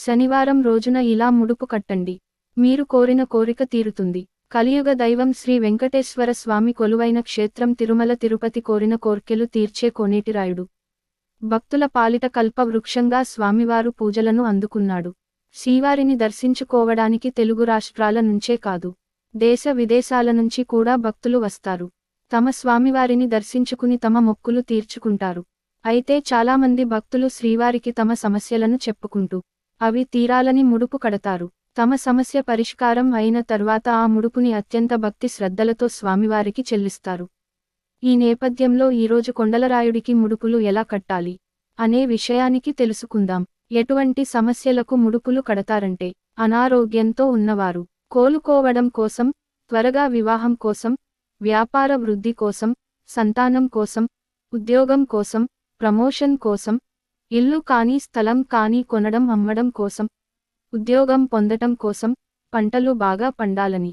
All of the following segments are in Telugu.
శనివారం రోజున ఇలా ముడుపు కట్టండి. మీరు కోరిన కోరిక తీరుతుంది. కలియుగ దైవం శ్రీ వెంకటేశ్వర స్వామి కొలువైన క్షేత్రం తిరుమల తిరుపతి కోరిన కోర్కెలు తీర్చే కోనేటిరాయుడు. భక్తుల పాలిట కల్ప వృక్షంగా స్వామివారు పూజలను అందుకున్నాడు. శ్రీవారిని దర్శించుకోవడానికి తెలుగు రాష్ట్రాల నుంచే కాదు, దేశ విదేశాల నుంచి కూడా భక్తులు వస్తారు. తమ స్వామివారిని దర్శించుకుని తమ మొక్కులు తీర్చుకుంటారు. అయితే చాలామంది భక్తులు శ్రీవారికి తమ సమస్యలను చెప్పుకుంటూ అవి తీరాలని ముడుపు కడతారు. తమ సమస్య పరిష్కారం అయిన తర్వాత ఆ ముడుపుని అత్యంత భక్తి శ్రద్ధలతో స్వామివారికి చెల్లిస్తారు. ఈ నేపథ్యంలో ఈరోజు కొండలరాయుడికి ముడుపులు ఎలా కట్టాలి అనే విషయానికి తెలుసుకుందాం. ఎటువంటి సమస్యలకు ముడుపులు కడతారంటే, అనారోగ్యంతో ఉన్నవారు, కోలుకోవడం కోసం, త్వరగా వివాహం కోసం, వ్యాపార వృద్ధి కోసం, సంతానం కోసం, ఉద్యోగం కోసం, ప్రమోషన్ కోసం, ఇల్లు కానీ స్థలం కానీ కొనడం అమ్మడం కోసం, ఉద్యోగం పొందటం కోసం, పంటలు బాగా పండాలని,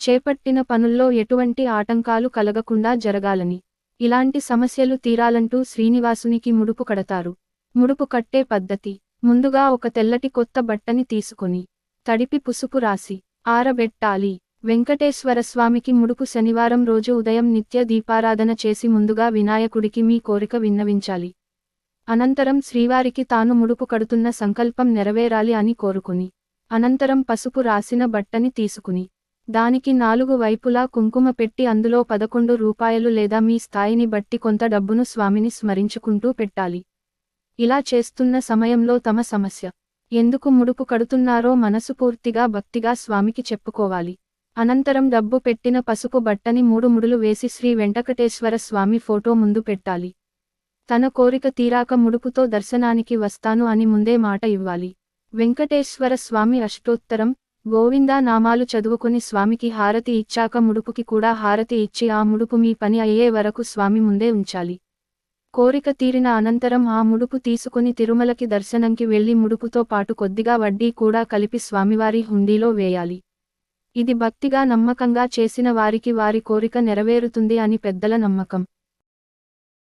చేపట్టిన పనుల్లో ఎటువంటి ఆటంకాలు కలగకుండా జరగాలని, ఇలాంటి సమస్యలు తీరాలంటూ శ్రీనివాసునికి ముడుపు కడతారు. ముడుపు కట్టే పద్ధతి: ముందుగా ఒక తెల్లటి కొత్త బట్టని తీసుకొని తడిపి పుసుపు రాసి ఆరబెట్టాలి. వెంకటేశ్వర స్వామికి ముడుపు శనివారం రోజు ఉదయం నిత్య దీపారాధన చేసి ముందుగా వినాయకుడికి మీ కోరిక విన్నవించాలి. అనంతరం శ్రీవారికి తాను ముడుపు కడుతున్న సంకల్పం నెరవేరాలి అని కోరుకుని, అనంతరం పసుపు రాసిన బట్టని తీసుకుని దానికి 4 వైపులా కుంకుమ పెట్టి అందులో 11 రూపాయలు లేదా మీ స్థాయిని బట్టి కొంత డబ్బును స్వామిని స్మరించుకుంటూ పెట్టాలి. ఇలా చేస్తున్న సమయంలో తమ సమస్య, ఎందుకు ముడుపు కడుతున్నారో మనసుపూర్తిగా భక్తిగా స్వామికి చెప్పుకోవాలి. అనంతరం డబ్బు పెట్టిన పసుపు బట్టని 3 ముడులు వేసి శ్రీ వెంకటేశ్వర స్వామి ఫోటో ముందు పెట్టాలి. తన కోరిక తీరాక ముడుపుతో దర్శనానికి వస్తాను అని ముందే మాట ఇవ్వాలి. వెంకటేశ్వర స్వామి అష్టోత్తరం, గోవిందా నామాలు చదువుకుని స్వామికి హారతి ఇచ్చాక ముడుపుకి కూడా హారతి ఇచ్చి ఆ ముడుపు మీ పని అయ్యే వరకు స్వామి ముందే ఉంచాలి. కోరిక తీరిన అనంతరం ఆ ముడుపు తీసుకుని తిరుమలకి దర్శనంకి వెళ్లి ముడుపుతో పాటు కొద్దిగా వడ్డీ కూడా కలిపి స్వామివారి హుండీలో వేయాలి. ఇది భక్తిగా నమ్మకంగా చేసిన వారికి వారి కోరిక నెరవేరుతుంది అని పెద్దల నమ్మకం.